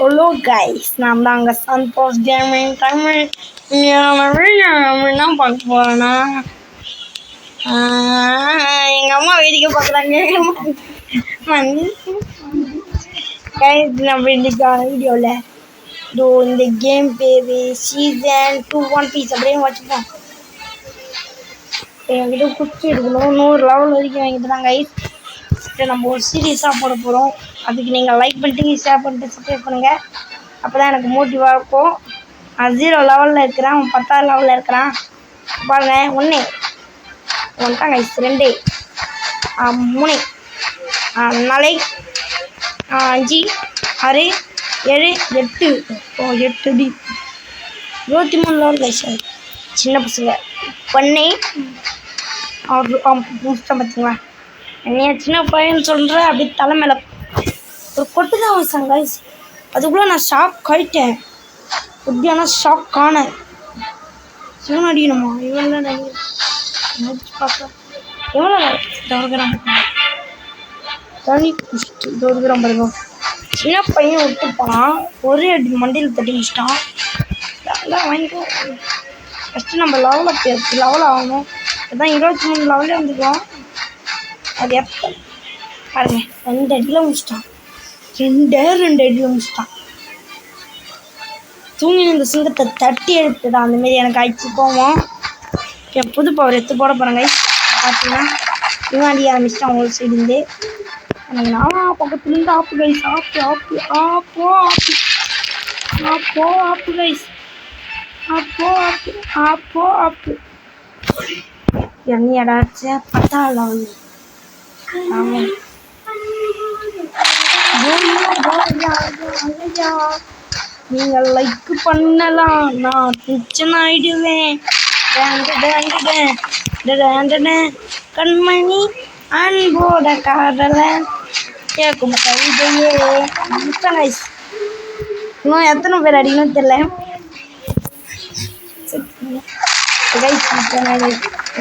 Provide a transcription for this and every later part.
Hello guys, நான் தாங்க Santhosh gaming Tamil. நம்ம என்ன பார்க்க போகிறோன்னா, எங்கள் அம்மா வேடிக்கை பார்க்குறாங்க. கைஸ், நம்ம இன்னைக்கான வீடியோவில் இந்த கேம் பேர் சீசன் 2 ஒன் பீஸ் அப்படின்னு வச்சுப்போம். என்கிட்ட குச்சி எடுக்கணும், 100 லெவல் வரைக்கும் வாங்கிட்டு தான் கைஸ். நம்ம ஒரு சீரியஸாக போட போகிறோம். அதுக்கு நீங்கள் லைக் பண்ணிட்டு ஷேர் பண்ணிட்டு சப்ஸ்கிரைப் பண்ணுங்கள். அப்போ தான் எனக்கு மோட்டிவாக இருக்கும். நான் 0 லெவலில் இருக்கிறேன், அவன் 10ஆவது லெவலில் இருக்கிறான். பாருங்க, 1 வந்துட்டான் கைஸ், 2 3 4 5 6 7 8 8 டி 23 லெவல் கைஸ். சின்ன பசங்க பண்ணி அவர் முடிச்சிட்டேன் பார்த்தீங்களா. என்னைய சின்ன பையன் சொல்கிற அப்படி தலை மேலே ஒரு கொட்டு தான் வச்சாங்க கைஸ். அதுக்குள்ளே நான் ஷாக் ஆகிட்டேன். எப்படியானா ஷாக் ஆனேன். சிவன் அடிக்கணுமா இவன் பார்க்க எவ்வளோ தவறுகிறான் தனி குஷ்டு தோறுகிறான் பாருங்க. சின்ன பையன் விட்டு போனான், ஒரே அடி மண்டியில் தட்டி முடிச்சிட்டான். அதெல்லாம் வாங்கிக்கோ. ஃபஸ்ட்டு நம்ம லெவல் ஆகணும். அதுதான் 23 லெவலே வந்துருக்கோம். அது எப்போ பாருங்க, 2 அடியில் முடிச்சிட்டான். 2 அடியில் முடிச்சிட்டான். தூங்கி இந்த சிங்கத்தை தட்டி எடுத்துதான் அந்தமாரி எனக்கு ஆயிடுச்சு போவோம். என் புது பவர் எடுத்து போட போகிறாங்க பார்த்தீங்கன்னா. இவன் அடி ஆரம்பிச்சிட்டான் ஒரு சைடுலேருந்து. எனக்கு நான் பக்கத்துலேருந்து ஆப்பு கைஸ். ஆப்பு கைஸ். ஆப்பு என்ன அடாச்ச 10ஆவது லெவல். ஆமாம், நீங்கள் லைக் பண்ணலாம், நான் கிச்சன் ஆயிடுவேன். கண்மணி அன்போட காதல கேட்கும் கவிதையே. இன்னும் எத்தனை பேர் அடிக்கணும் தெரியல.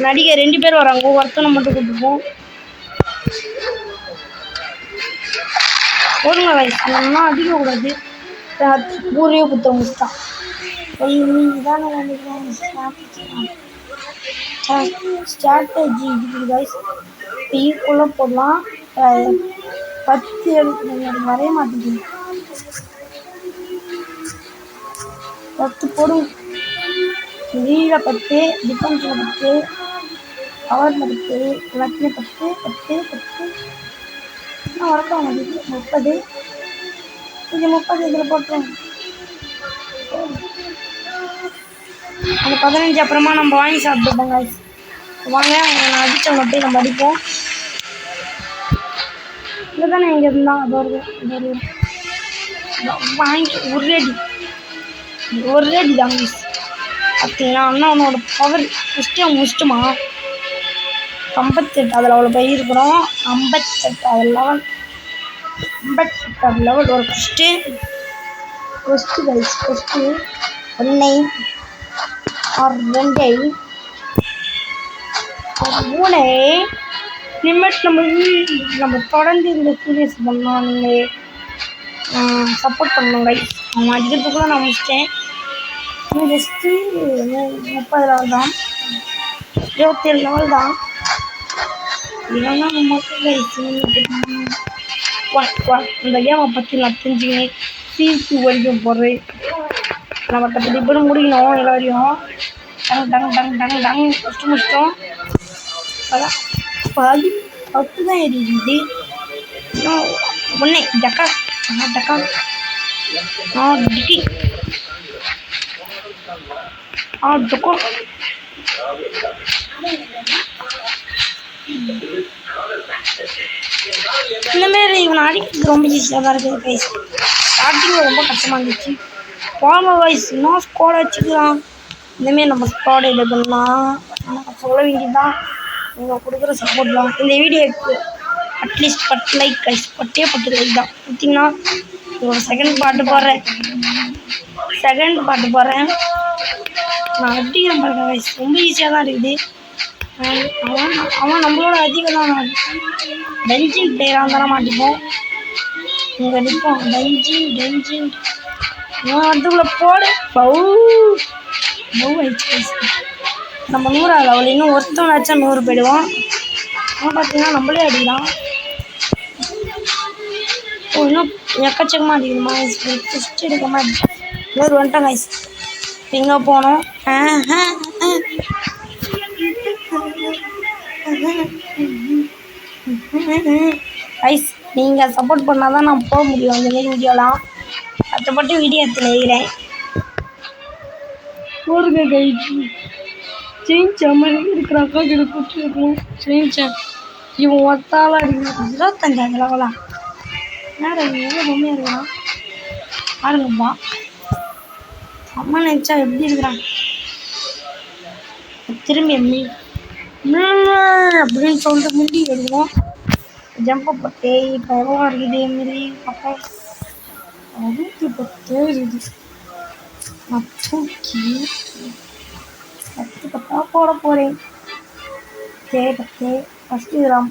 நடிகை 2 பேர் வராங்க, ஒருத்தனை மட்டும் கூப்பிட்டுப்போம். போடுங்க கைஸ், நல்லா அடிக்கக்கூடாது. ஊரே குத்த முடிச்சுட்டான். ஸ்ட்ராட்டஜி கைஸ் ஈக்குள்ளே போடலாம். 10 வரைய மாட்டேங்குது. 10 போடும். லீவில் 10, டிஃபென்ஸில் 10, பவரில் 10, எல்லாத்துலேயும் 10 வரட்டும். 30 இது 30 இதில் போட்டுரும். அந்த 15 அப்புறமா நம்ம வாங்கி சாப்பிட்டுப்போம் கைஸ். வாங்க, நான் அடித்தவனை போய் நம்ம அடிப்போம். இல்லை தானே இங்கே இருந்தால் அது வாங்கி ஒரு அடி தான் கைஸ். பார்த்தீங்கன்னா அண்ணனோட பவர் ஃபஸ்ட்டு முடிச்சிட்டுமா. 58 லெவலில் போய் இருக்கிறோம். 58 லெவல் ஒரு first guys. First 1 or 2 or 3 limit. நம்ம தொடர்ந்து இந்த சீரியஸ் பண்ணோம். நீங்கள் சப்போர்ட் பண்ணணும் கைஸ். அவங்க அடிக்கிறதுக்குள்ள நான் முடிச்சிட்டேன். ஜஸ்ட்டு 30 லெவல் தான், 27 லெவல் தான். இதெல்லாம் மட்டும் கைஸ். இந்த கேமை பற்றி நான் தெரிஞ்சுக்கினேன். சீசு வரைக்கும் போடுறேன். நம்ம பற்றி இப்படி முடிக்கணும். எல்லாரையும் டங் ஃபஸ்ட்டு முடிச்சிட்டோம். அதான் 10 தான் எரியுது. 1 டக்கா டிக்கி டொக்கோ. இந்தமாரி இவனை அடிக்கிறது ரொம்ப ஈஸியாக தான் இருக்குது கைஸ். ஸ்டார்டிங்கில் ரொம்ப கஷ்டமாக இருந்துச்சு. போகாம கைஸ், இன்னும் ஸ்குவாட் வச்சுக்கலாம். இந்தமாரி நம்ம ஸ்குவாட் இது பண்ணலாம். ஆனால் சொல்ல வேண்டியதுதான், நீங்கள் கொடுக்குற சப்போர்ட் தான். இந்த வீடியோக்கு அட்லீஸ்ட் 10 லைக் கைஸ். 10 லைக் தான் பார்த்தீங்கன்னா. ஒரு செகண்ட் பாட்டு போடுறேன். நான் அடிக்கிறேன் பாருங்க கைஸ். ரொம்ப ஈஸியாக தான் இருக்குது. அவன் நம்மளோட அதிகம் தான். டென்ஜின் பிளேயராக இருந்தாலும் மாட்டிப்போம். இங்கே நிற்போம். டென்ஜின் அதுக்குள்ள போடு பவு பவு ஆயிடுச்சு. நம்ம 100 லெவல் இன்னும் ஒருத்தவங்க வச்சா 100 போயிடுவோம். பார்த்தீங்கன்னா நம்மளே அடிக்கலாம். இன்னும் எக்கச்சக்கமாக அடிக்கணுமா ஃபஸ்ட் எடுக்க மாதிரி இன்னொரு வந்துட்டேன் கைஸ். எங்கே போனோம்? கைஸ் நீங்கள் சப்போர்ட் பண்ணால் தான் நான் போக முடியும் அந்த மாரி வீடியோலாம். கஷ்டப்பட்டு வீடியோ எடுத்து நினைக்கிறேன். போடுங்க கைஸ். செயின்ச்சா மாதிரி இருக்கிற அக்கா கிட்ட கொடுத்துருக்கோம். செயின்ச்சா இவன் ஒத்தாலாம் அடிக்கணும். 25 லெவலாம் நேரம் எவ்வளோ பொம்மையாக இருக்கலாம் பாருங்கப்பா. அம்மா நினச்சா எப்படி இருக்கிறான் திரும்பி எப்படி அப்படின்னு சொல்லிட்டு முடி எடுக்கணும். ஜம்பை பட்டே இப்போ எவ்வளோ இருக்குது மாரி பக்கம் 110 இருக்குது. நான் தூக்கி 10 போட போகிறேன். 10 ஃபஸ்ட்டு கிராம்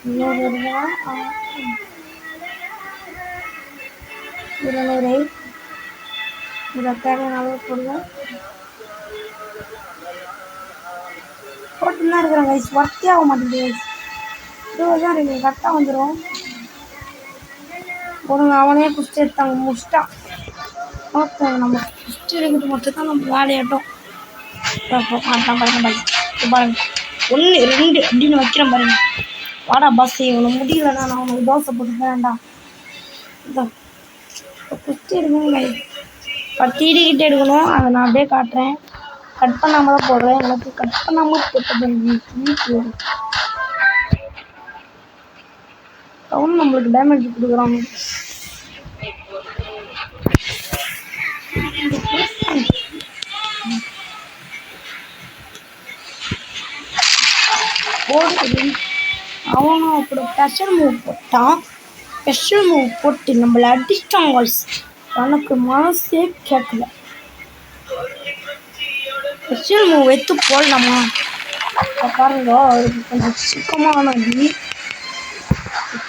200 இதை தேவையான அளவு போடுவேன். போட்டுன்னு தான் இருக்கிறேன் கைஸ். ஒர்க்கே ஆக மாட்டேங்குது கைஸ். 20 தான் இருக்குது. கரெக்டாக வந்துடும். போடுங்க. அவனே குஸ்ட் எடுத்தாங்க முடிச்சிட்டான். ஓகே நம்ம குஸ்ட் எடுக்கிறது மட்டும் தான் நம்ம விளையாடட்டும். மாட்டான் பாருங்க பாய். பாருங்க 1 2 அப்படின்னு வைக்கிறேன் பாருங்க. வாடா பாஸ் இவனை முடியலண்ணா நான் உனக்கு தோசை போட்டு வேண்டாம். இதான் குஸ்ட் எடுக்கணும் கைஸ். 10 இடிக்கிட்டு எடுக்கணும். அதை நான் அப்படியே காட்டுறேன். கட் பண்ணாமல் தான் போடுறேன். எனக்கு கட் பண்ணாமல் போட்டு அவனும் நம்மளுக்கு டேமேஜ் கொடுக்குறாங்க. அவனும் அப்படி ஸ்பெஷல் மூவ் போட்டான். ஸ்பெஷல் மூவ் போட்டு நம்மளை அடிச்சிட்டான் கைஸ். எனக்கு மனசே கேட்கல. ஸ்பெஷல் மூவ் எடுத்து போடலாமா பாருங்க. அவருக்கு கொஞ்சம் சுத்தமான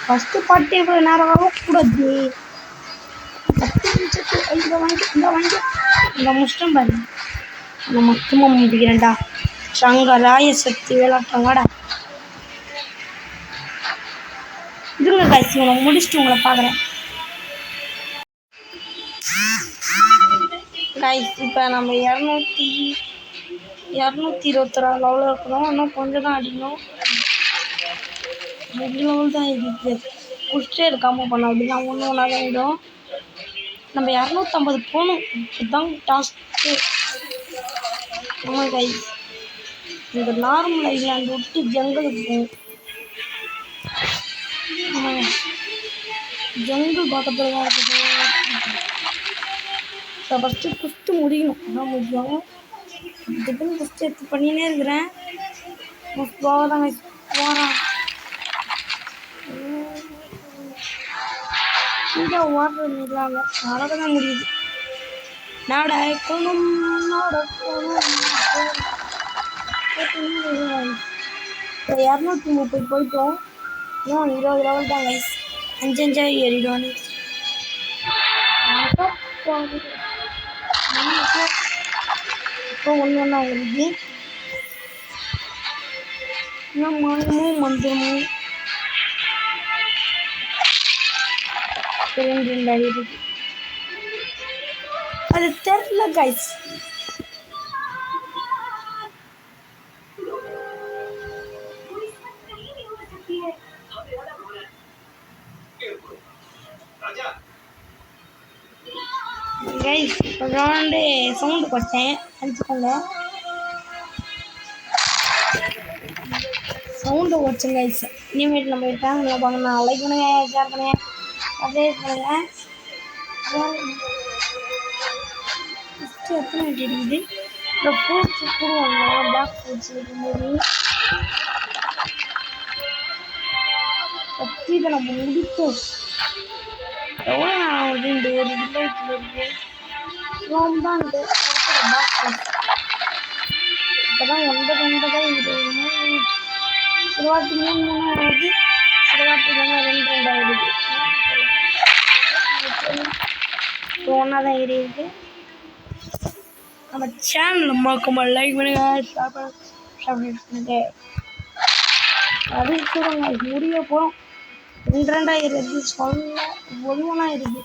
ஃபஸ்ட்டு பாட்டு இவ்வளோ நேரம் வரக்கூடாது. 10 நிமிஷத்துக்கு இந்த முஷ்டம் பாருங்க. நான் மொத்தமாக முடிக்கிறேன்டா. சங்க ராய சக்தி வேலாட்டம் வாடா. இதுங்க கைஸ் உங்களை முடிச்சுட்டு உங்களை பார்க்குறேன் கைஸ். இப்போ நம்ம 221 லெவலில் இருக்கிறோம். இன்னும் கொஞ்சம் தான் அடிக்கணும். 2 லெவல் தான் இருக்குது. குஸ்டே இருக்காமல் பண்ணோம் அப்படின்னா ஒன்று ஒன்றா தான் ஆகிடும். நம்ம 250 போகணும். இதுதான் டாஸ்க்கு. ஆமாம் கைஸ். இந்த நார்மல் ஐலாண்டு விட்டு ஜங்கலுக்கு போகும். ஜங்கல் பக்கத்தில் தான் இருக்குது. ஸோ ஃபஸ்ட்டு குஸ்ட்டு முடியணும். அதான் முடியும். இதுக்குன்னு ஃபஸ்ட்டு எடுத்து பண்ணினே இருக்கிறேன். போகிறாங்க போகிறான். இங்கே ஓடுறது இல்லாம நடக்க தான் முடியுது. நடக்கணும் நடக்கணும். இப்போ 230 போயிட்டோம். இன்னும் 20 லெவல் தான் கைஸ். 5 ஏறிடுவானு. இப்போ ஒன்று வருது. இன்னும் மாயமும் மந்திரமும் 2 ஆகிடுது. அது தெரியல கைஸ். கைஸ் ரவுண்டு சவுண்டு குறைச்சேன் நினச்சிக்கோங்க. சவுண்டு குறைச்சேன் கைஸ். இனிமேட்டு நம்ம ஃபேமிலியில் பார்க்கணும். லைக் பண்ணுங்க, ஷேர் பண்ணுங்க, சப்ஸ்கிரைப் பண்ணுங்க. ஃபஸ்ட்டு எத்தனை இருக்குது? இந்த ஃப்ரூட்ஸு போடுவாங்க. பிளாக் ஃப்ரூட்ஸ் இருக்கும்போது ஃபஸ்ட்டு இதை நம்ம முடிப்போம். எவ்வளோ ஆகுது? இந்த ஒரு வில்லேஜில் இருக்குது ரோம் தான் இது. பிளாக் ஃப்ரூட்ஸ் இப்போ தான் 9 தான் இது. சிறுவாட்டி 3 ஆகுது. சிறுவாட்டி 2 ஆகுது. ஒன்றா தான் ஏறி இருக்கு. நம்ம சேனலில் மறக்காம லைக் பண்ணுங்க, ஷேர் பண்ணுங்க. அது சொல்லுங்க முடிய போகிறோம். 2 இருக்கு சொல்ல ஒழுங்கா இருக்கு.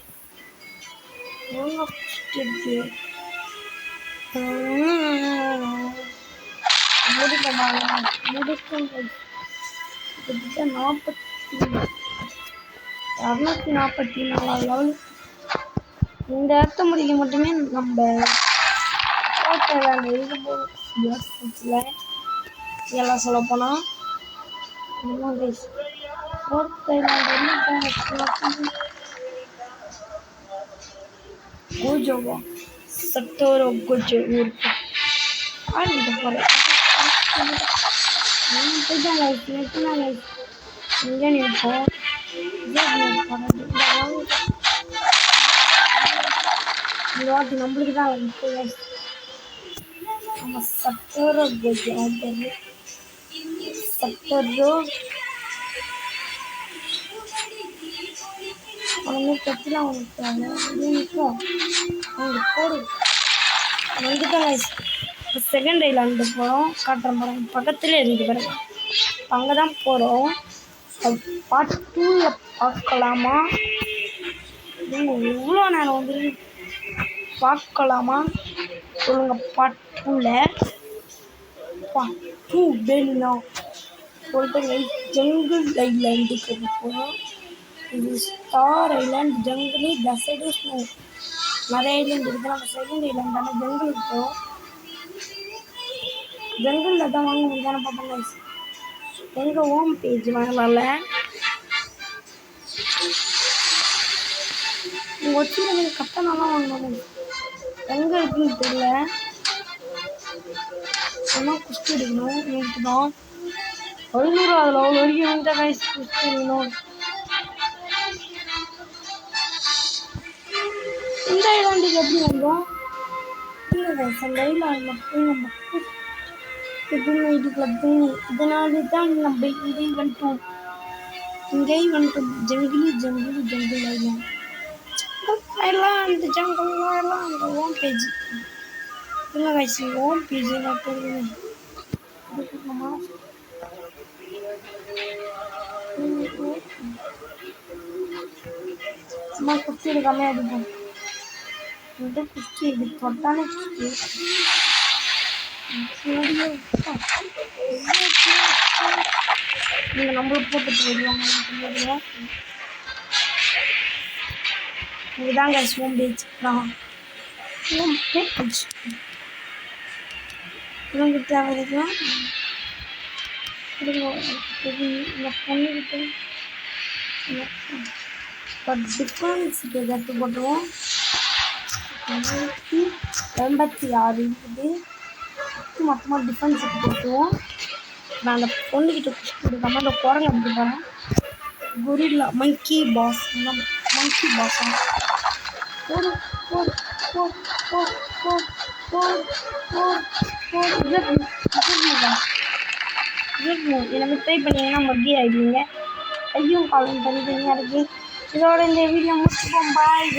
லெவல். இந்த இடத்த முடிக்க மட்டுமே நம்ம எல்லாம் சொல்ல போனால் கோஜோவா சட்டோரோ கோஜோ ஊருக்கு ஆடிட்டு போகிறேன். இங்கே நிற்போம். இந்த வாட்டி நம்மளுக்கு தான் வந்து நம்ம சட்டோரோ கோஜோ சட்டோரோ அவங்க கத்திலாம் போடு வந்துட்டாங்க. செகண்ட் ஐலாண்டு போகிறோம். காட்டுறேன் பாருங்க, பக்கத்துலேயே இருக்குது பாருங்க. அங்கே தான் போகிறோம். அது பார்ட் 2ல் பார்க்கலாமா? நீங்கள் எவ்வளோ நேரம் வந்து பார்க்கலாமா சொல்லுங்கள்? பார்ட் 2ல் பார்ட் 2 வேணும்னா போயிட்டு ஜங்கிள் ஐலாண்டுக்கு போகிறோம். இது star island, jungle, desert, snow நிறைய ஐலாண்ட் இருக்குது. நம்ம செகண்ட் ஐலாண்டான ஜங்கிளுக்கு போகிறோம். ஜங்கிளில் தான் வாங்க முடியாத பார்ப்போம். எங்கள் ஹோம் பேஜ் வாங்கலாம்ல. நீங்கள் வச்சு கட்டணம்லாம் வாங்கணும். எங்கே இருக்குன்னு தெரியல. ஆனால் குஸ்தி எடுக்கணும். நேற்று தான் 11 லெவல் வரைக்கும் வந்து குஸ்தி எடுக்கணும். இந்த ஐலாண்டுக்கு எப்படி வந்தோம்? இல்லை அந்த ஐலாண்டில் போய் நம்ம இதனால தான் நம்ம இங்கே வந்துட்டோம். ஜங்கிள் ஐலாண்ட் அந்த ஹோம் பேஜ் இல்லை வயசு ஹோம் பேஜ் சும்மா குஸ்தி எடுக்காம அடிப்போம். குஸ்தி இது தொட்டானே குஸ்தி. நீங்கள் நம்மளுக்கு போட்டுட்டு வருவாங்க. இதுதாங்க ஹோம் பேஜ் தான். ஹோம் பேஜ் உங்களுக்கு தேவைதான். இந்த பொண்ணுக்கிட்ட டிஃபரன்ஸுக்கு எடுத்து போட்டுருவோம். 86 இருக்குது. மொத்தமாக டிஃபரன்ஸுக்கு போட்டுருவோம். நான் அந்த பொண்ணுக்கிட்ட குஷி கொடுக்காம அந்த குரங்கு அப்படி போகிறேன். கொரில்லா மங்கி பாஸ் போடு போடு போடு போடு போடு போடு போடு போடு. எல்லாமே ட்ரை பண்ணிங்கன்னா மர்கி ஆகிடுவீங்க. ஐயும் காலம் தனித்தனியாக இருக்குது. இதோட இந்த வீடியோ முடிச்சுப்போம். பாய்.